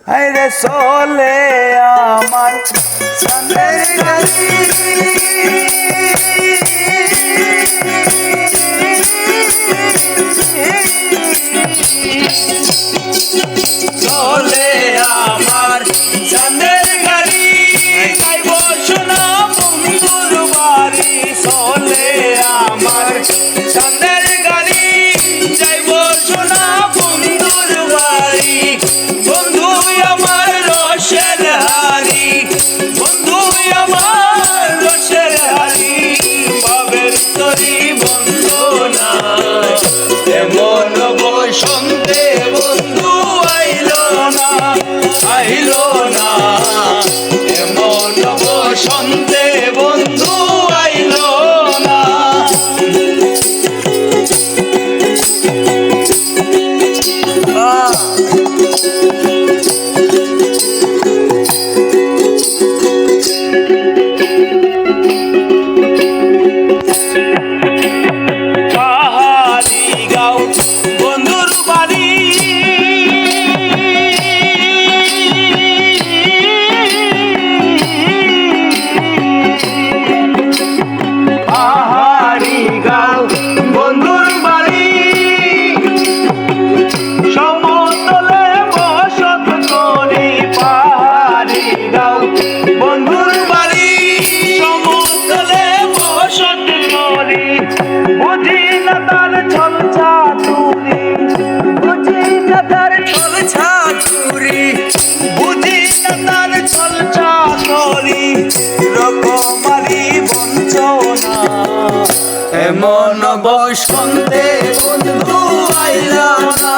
হায়রে চলে আমার চাঁদের গাড়ি চলে আমার চাঁদের গাড়ি যাইব সোনা বন্ধুর বাড়ি চলে আমার চাঁদের গাড়ি যাইব সোনা বন্ধুর বাড়ি বন্ধু আমার রসের হাড়ি বন্ধু আমার রসের হাড়ি বাবের তরি বন্ধু না এমন বসন্তে বন্ধু আইলো না এমন বসন্তে বন্ধু আইলো না পাহাড়ি গাঁও বন্ধুর বাড়ি পাহাড়ি গাঁও বন্ধুর বাড়ি সমতলে বসত করি পাহাড়ি গাঁও বন্ধুর বাড়ি সমতলে বসত করি বুঝি না তার ছল চাতুরি বুঝি না তার ছল চাতুরি বুঝি না তার ছল চাতুরি রকমারি বঞ্চনা এমন বসন্তে বন্ধু আইলো না